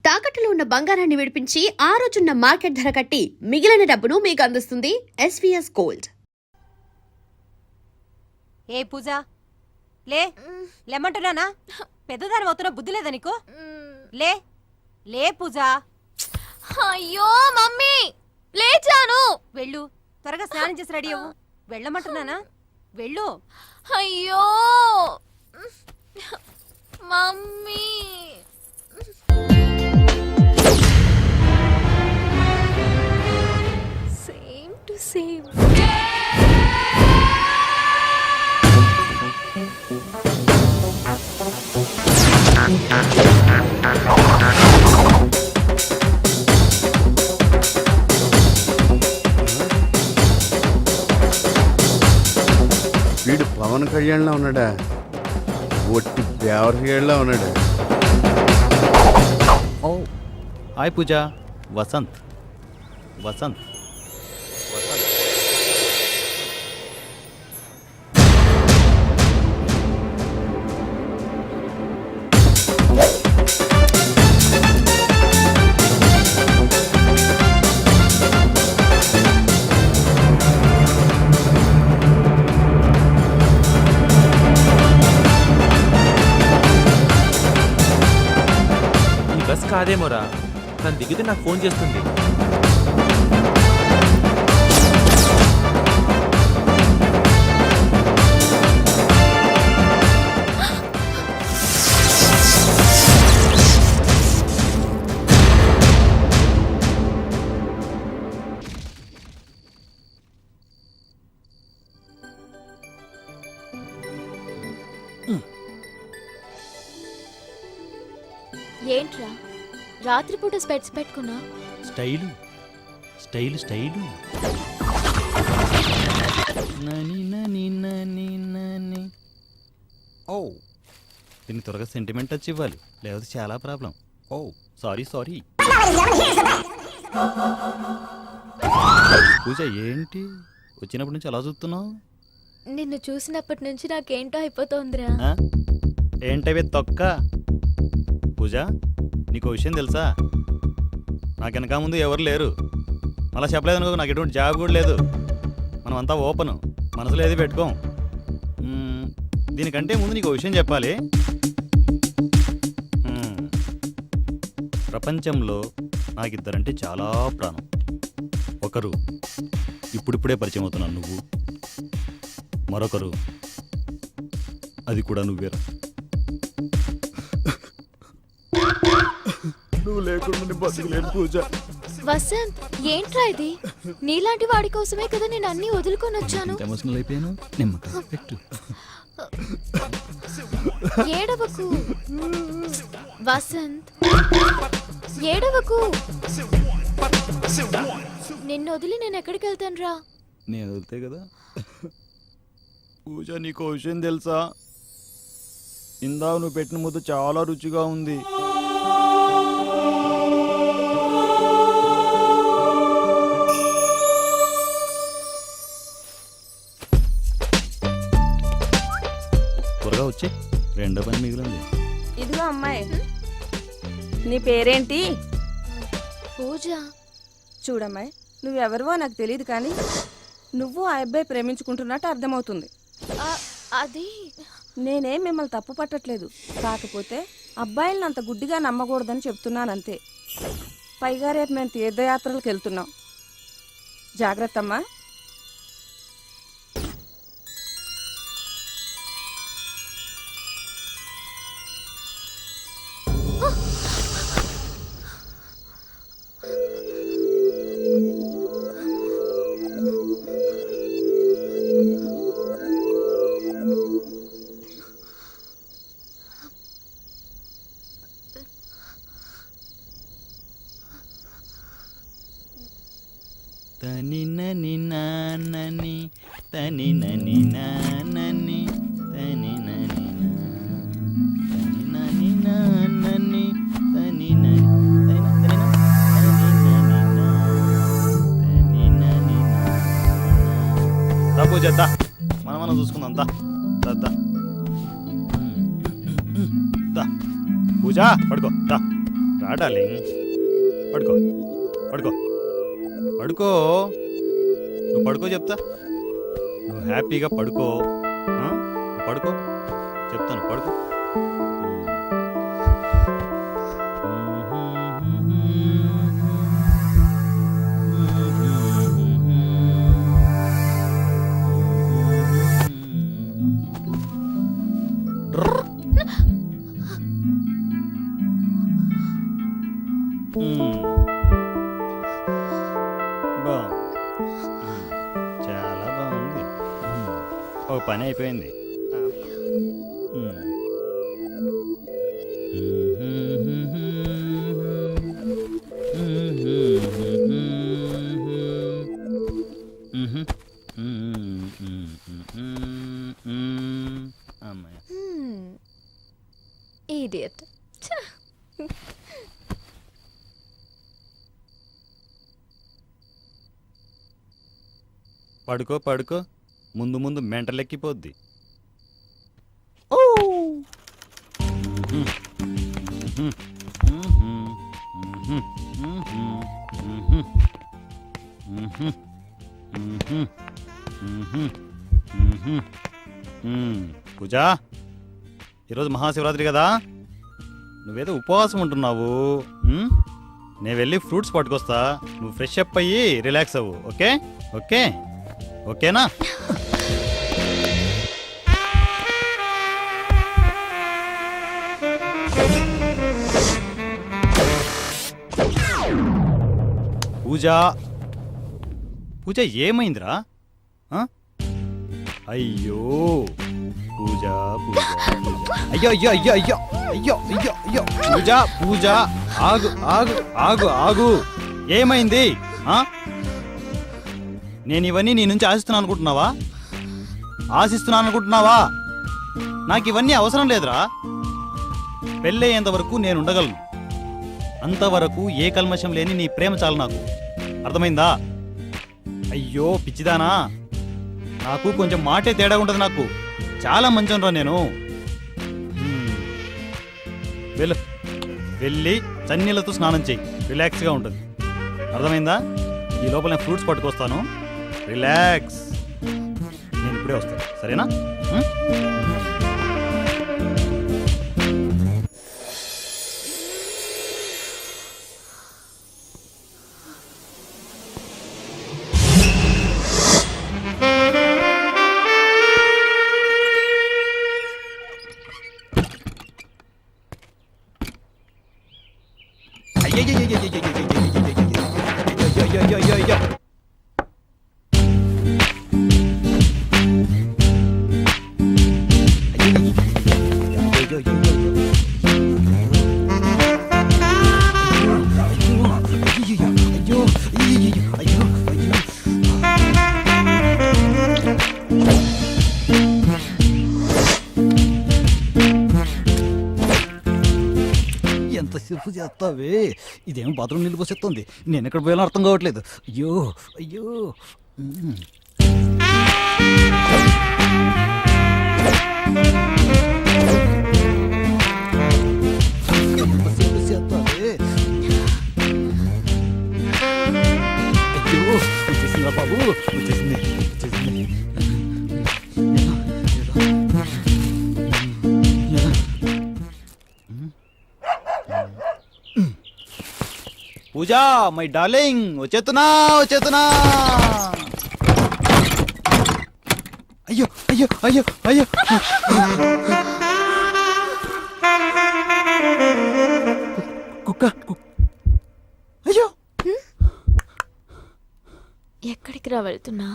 తాకట్టులో ఉన్న బంగారాన్ని విడిపించి ఆ రోజున్న మార్కెట్ ధర కట్టి మిగిలిన డబ్బును మీకు అందిస్తుంది ఎస్వీఎస్ గోల్డ్. ఏ పూజ లే లేమంటున్నానా? పెద్దదాని అవుతున్నా బుద్ధి లేదా నీకు? లే లే పూజ. అయ్యో మమ్మీ లేచాను. వెళ్ళు, త్వరగా స్నానం చేసి రెడీ అవ్వు. వెళ్ళమంటున్నానా? వెళ్ళు. అయ్యో మమ్మీ. Same to same. వీడు పవన్ కళ్యాణ్లా ఉన్నాడా? ఒట్టి దేవరగేళ్ళ ఉన్నాడు. ఓ హాయ్ పూజ. వసంత్ వసంత్ బస్ కాదేమోరా, తను దిగితే నాకు ఫోన్ చేస్తుంది. ఏంట్రా రాత్రిపూట స్పెట్స్ పెట్టుకున్నా? Style style style. నని నని నని నని. ఓ దీన్ని త్వరగా సెంటిమెంట్ టచ్ ఇవ్వాలి, లేకపోతే చాలా ప్రాబ్లం. ఓ సారీ సారీ. పూజ ఏంటి వచ్చినప్పటి నుంచి అలా చూస్తున్నావు? నిన్ను చూసినప్పటి నుంచి నాకేంటో అయిపోతోందిరా. ఏంటవి తొక్క? పూజ నీకు విషయం తెలుసా? నాకు వెనక ముందు ఎవరు లేరు. అలా చెప్పలేదు అనుకో, నాకు ఎటువంటి జాబ్ కూడా లేదు. మనం అంతా ఓపెన్, మనసులో ఏది పెట్టుకోం. దీనికంటే ముందు నీకు విషయం చెప్పాలి. ప్రపంచంలో నాకిద్దరంటే చాలా ప్రాణం. ఒకరు ఇప్పుడిప్పుడే పరిచయం అవుతున్నాను నువ్వు, మరొకరు అది కూడా నువ్వేరా. నువ్వు లేకుండా బతుకులేను పూజ. వసంత్ ఏంట్రా ఇది? నీలాంటి వాడి కోసమే కదా నేను అన్ని వదులుకొని వచ్చాను. ఎమోషనల్ అయిపోయాను. నిమ్మకాయ పెట్టు. ఏడవకు వసంత్, ఏడవకు. నిన్ను వదిలి నేను ఎక్కడికి వెళ్తాను రా? నేను వదిలితే కదా. పూజ నీకు విషయం తెలుసా? ఇందా నువ్వు పెట్టిన ముద్ద చాలా రుచిగా ఉంది. త్వరగా వచ్చే, రెండో పని మిగిలింది. ఇదిగో అమ్మాయి, నీ పేరేంటి? పూజ. చూడమ్మాయి, నువ్వెవరివో నాకు తెలియదు, కానీ నువ్వు ఆ అబ్బాయి ప్రేమించుకుంటున్నట్టు అర్థమవుతుంది. అది నేనేం మిమ్మల్ని తప్పు పట్టట్లేదు, కాకపోతే అబ్బాయిలను అంత గుడ్డిగా నమ్మకూడదని చెప్తున్నానంతే. పైగా రేపు మేము తీర్థయాత్రలకు వెళ్తున్నాం, జాగ్రత్త అమ్మా. తని నని నానని తని నని నానని తని నని నని నానని తని నని తని నని దా పూజ దా, మనం చూసుకుందాం. దా దా దా పూజ పడుకో. దా రా డార్లింగ్, పడుకో పడుకో పడుకో, నువ్వు పడుకో చెప్తా, నువ్వు హ్యాపీగా పడుకో. నువ్వు పడుకో చెప్తాను, పడుకో. చాలా బాగుంది. ఒక పని అయిపోయింది. అమ్మాయి ఇడియట్. పడుకో పడుకో, ముందు ముందు మెంటలెక్కిపోద్ది. పూజా, ఈరోజు మహాశివరాత్రి కదా, నువ్వేదో ఉపవాసం ఉంటున్నావు. నేను వెళ్ళి ఫ్రూట్స్ పట్టుకొస్తా, నువ్వు ఫ్రెష్ అప్ అయ్యి రిలాక్స్ అవ్వు. ఓకే ఓకే ఓకేనా? పూజ పూజ ఏమైందిరా? అయ్యో పూజ పూజ పూజ, అయ్యో అయ్యో అయ్యో అయ్యో అయ్యో అయ్యో అయ్యో, పూజ పూజ ఆగు ఆగు ఆగు ఆగు, ఏమైంది? నేను ఇవన్నీ నీ నుంచి ఆశిస్తున్నాను అనుకుంటున్నావా? ఆశిస్తున్నాను అనుకుంటున్నావా? నాకు ఇవన్నీ అవసరం లేదురా. పెళ్ళయ్యేంత వరకు నేను ఉండగలను, అంతవరకు ఏ కల్మషం లేని నీ ప్రేమ చాలు నాకు. అర్థమైందా? అయ్యో పిచ్చిదానా, నాకు కొంచెం మాటే తేడా ఉంటుంది. నాకు చాలా మంచిరా నేను. వెళ్ళు, వెళ్ళి చన్నీళ్ళతో స్నానం చెయ్యి, రిలాక్స్గా ఉంటుంది. అర్థమైందా? ఈ లోపల నేను ఫ్రూట్స్ పట్టుకొస్తాను, రిలాక్స్. నేను ఇప్పుడే వస్తాను, సరేనా? ఎంతసేపు చేస్తావే, ఇదేం బాత్రూమ్ నీళ్ళు పోసేస్తుంది, నేను ఎక్కడ పోయాలో అర్థం కావట్లేదు. అయ్యో అయ్యో, ఎంతసేపు చేస్తావే. అయ్యో వచ్చేసిందా బాబు, వచ్చేసింది వచ్చేసింది. పూజా మై డార్లింగ్, వచ్చేతున్నా వచ్చేతున్నా. అయ్యో అయ్యో అయ్యో అయ్యో, కుక్క. ఎక్కడికి రా వెళ్తున్నా?